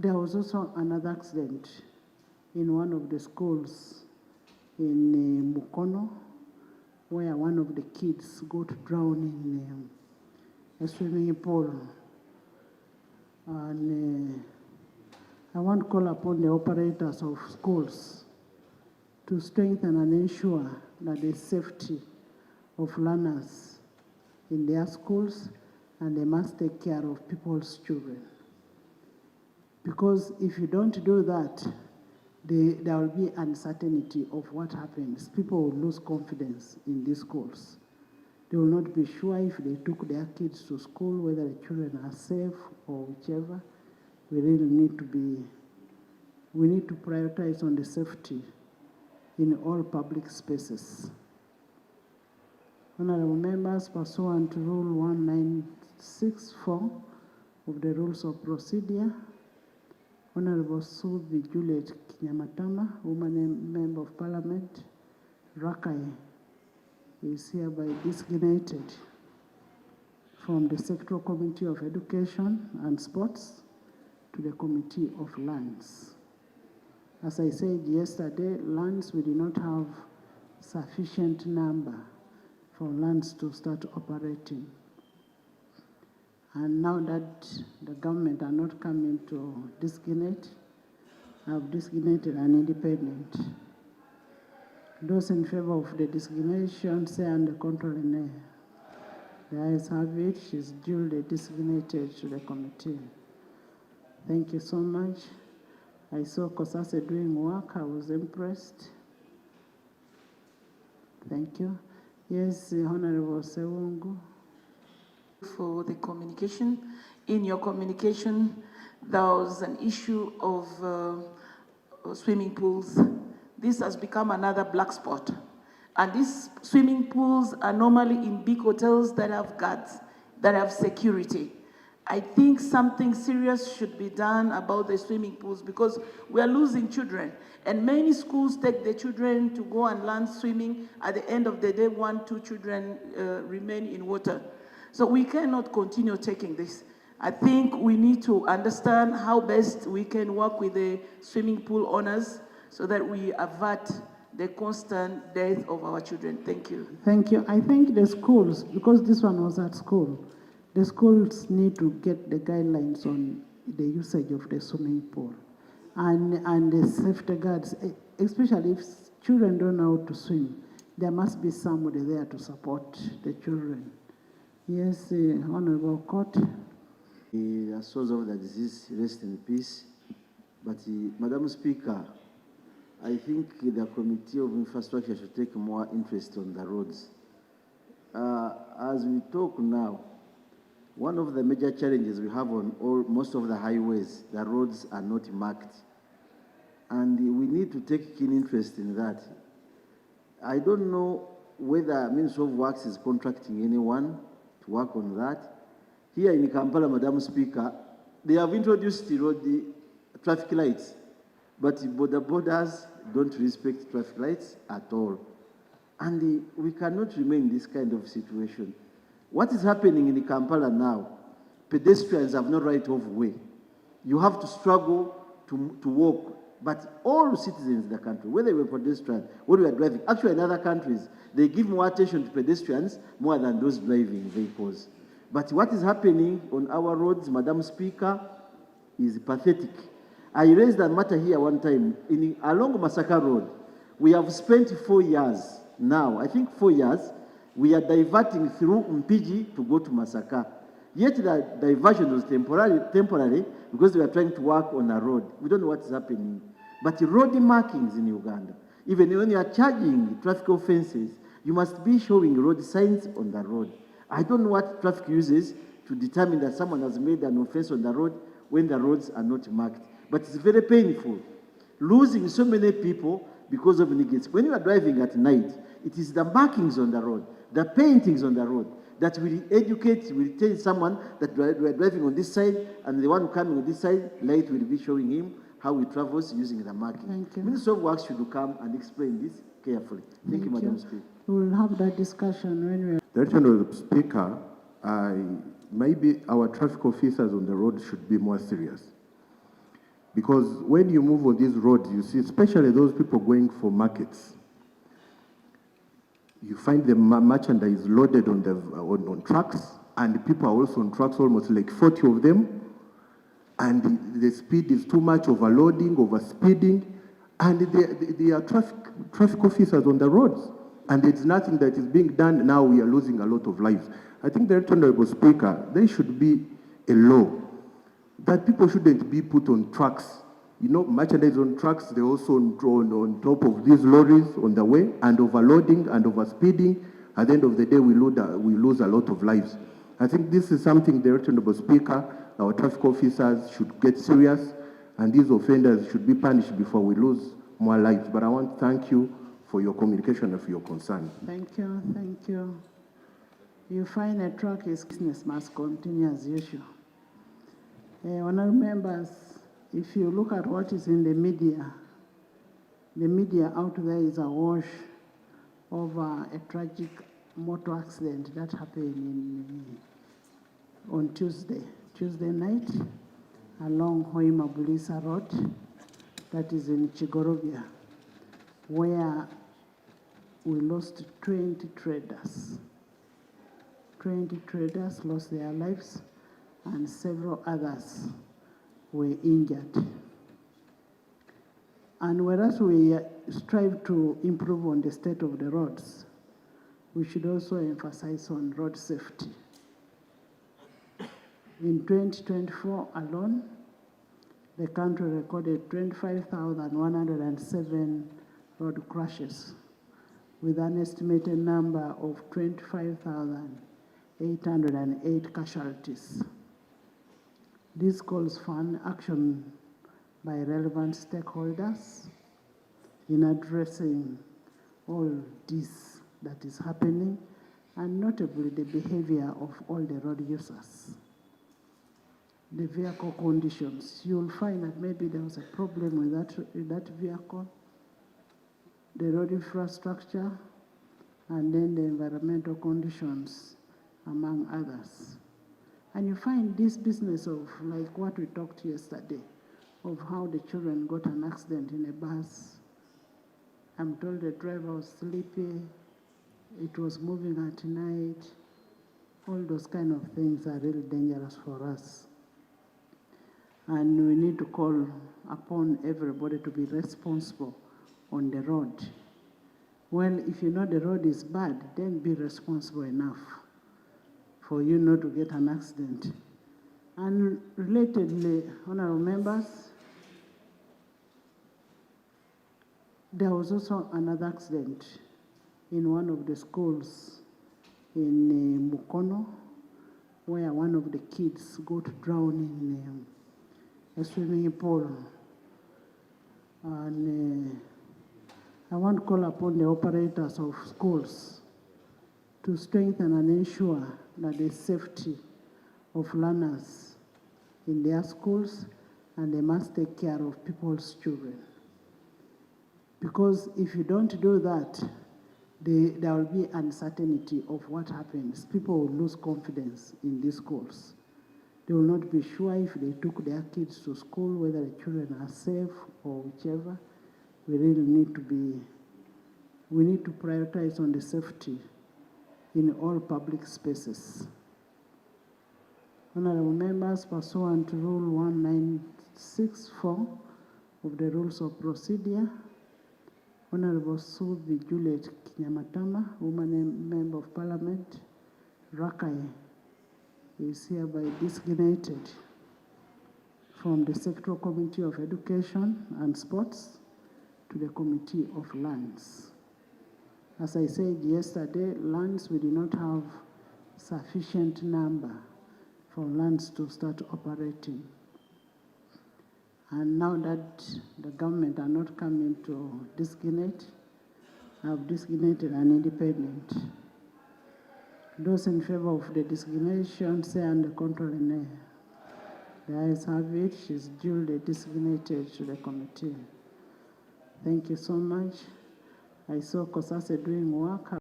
There was also another accident in one of the schools in Mukono, where one of the kids got drowned in a swimming pool. And I want to call upon the operators of schools to strengthen and ensure that the safety of learners in their schools, and they must take care of people's children. Because if you don't do that, there will be uncertainty of what happens. People will lose confidence in these schools. They will not be sure if they took their kids to school, whether the children are safe or whichever. We really need to prioritize on the safety in all public spaces. Honorable members, pursuant to Rule 1964 of the Rules of Procedure, Honorable Subi Juliet Kinyamatama, woman member of Parliament, Rakai, is hereby designated from the Sectoral Committee of Education and Sports to the Committee of Lands. As I said yesterday, lands, we did not have sufficient number for lands to start operating. And now that the government are not coming to designate, I have designated an independent. Those in favor of the designation say on the contrary nay. The ayes have it. She's duly designated to the committee. Thank you so much. I saw Kosase doing work. I was impressed. Thank you. Yes, Honorable Sewungu. For the communication. In your communication, there was an issue of swimming pools. This has become another black spot. And these swimming pools are normally in big hotels that have guards, that have security. I think something serious should be done about the swimming pools because we are losing children. And many schools take the children to go and learn swimming. At the end of the day, 1, 2 children remain in water. So we cannot continue taking this. I think we need to understand how best we can work with the swimming pool owners so that we avert the constant death of our children. Thank you. Thank you. I think the schools, because this one was at school, the schools need to get the guidelines on the usage of the swimming pool and the safety guards, especially if children don't know how to swim. There must be somebody there to support the children. Yes, Honorable Court. The source of the disease, rest in peace. But Madam Speaker, I think the Committee of Infrastructure should take more interest on the roads. As we talk now, one of the major challenges we have on most of the highways, the roads are not marked. And we need to take keen interest in that. I don't know whether Ministry of Works is contracting anyone to work on that. Here in Kampala, Madam Speaker, they have introduced the traffic lights, but the borders don't respect traffic lights at all. And we cannot remain in this kind of situation. What is happening in Kampala now, pedestrians have no right of way. You have to struggle to walk. But all citizens in the country, whether we are pedestrians, whether we are driving, actually in other countries, they give more attention to pedestrians more than those driving vehicles. But what is happening on our roads, Madam Speaker, is pathetic. I raised that matter here one time. Along Masaka Road, we have spent 4 years now, I think 4 years, we are diverting through Mpiji to go to Masaka. Yet the diversion was temporary because they were trying to work on a road. We don't know what is happening. But road markings in Uganda, even when you are charging traffic offenses, you must be showing road signs on the road. I don't know what traffic uses to determine that someone has made an offense on the road when the roads are not marked. But it's very painful, losing so many people because of negatives. When you are driving at night, it is the markings on the road, the paintings on the road, that will educate, will tell someone that we are driving on this side, and the one coming on this side, light will be showing him how he travels using the marking. Thank you. Minister of Works should come and explain this carefully. Thank you, Madam Speaker. We will have that discussion when we are... Honourable Speaker, maybe our traffic officers on the road should be more serious. Because when you move on these roads, you see, especially those people going for markets, you find the merchandise loaded on trucks, and people are also on trucks, almost like 40 of them, and the speed is too much, overloading, overspeeding, and there are traffic officers on the roads, and it's nothing that is being done. Now we are losing a lot of lives. I think the Honorable Speaker, there should be a law that people shouldn't be put on trucks. You know, merchandise on trucks, they're also on top of these lorries on the way, and overloading and overspeeding. At the end of the day, we lose a lot of lives. I think this is something the Honorable Speaker, our traffic officers should get serious, and these offenders should be punished before we lose more lives. But I want to thank you for your communication and for your concern. Thank you, thank you. You find a truck is business must continue as usual. Honourable members, if you look at what is in the media out there is awash over a tragic motor accident that happened on Tuesday night along Hoima Bulisa Road, that is in Chigorovia, where we lost 20 traders. 20 traders lost their lives, and several others were injured. And whereas we strive to improve on the state of the roads, we should also emphasize on road safety. In 2024 alone, the country recorded 25,107 road crashes, with an estimated number of 25,808 casualties. This calls for an action by relevant stakeholders in addressing all this that is happening, and notably the behavior of all the road users. The vehicle conditions, you'll find that maybe there was a problem with that vehicle, the road infrastructure, and then the environmental conditions, among others. And you find this business of, like what we talked yesterday, of how the children got an accident in a bus. I'm told the driver was sleepy, it was moving at night. All those kind of things are really dangerous for us. And we need to call upon everybody to be responsible on the road. Well, if you know the road is bad, then be responsible enough for you not to get an accident. And relatedly, honorable members, there was also another accident in one of the schools in Mukono, where one of the kids got drowned in a swimming pool. And I want to call upon the operators of schools to strengthen and ensure that the safety of learners in their schools, and they must take care of people's children. Because if you don't do that, there will be uncertainty of what happens. People will lose confidence in these schools. They will not be sure if they took their kids to school, whether the children are safe or whichever. We really need to prioritize on the safety in all public spaces. Honorable members, pursuant to Rule 1964 of the Rules of Procedure, Honorable Subi Juliet Kinyamatama, woman member of Parliament, Rakai, is hereby designated from the Sectoral Committee of Education and Sports to the Committee of Lands. As I said yesterday, lands, we do not have sufficient number for lands to start operating. And now that the government are not coming to designate, I have designated an independent. Those in favor of the designation say on the contrary, nay. The ayes have it. She's duly designated to the committee. Thank you so much. I saw Kosase doing work.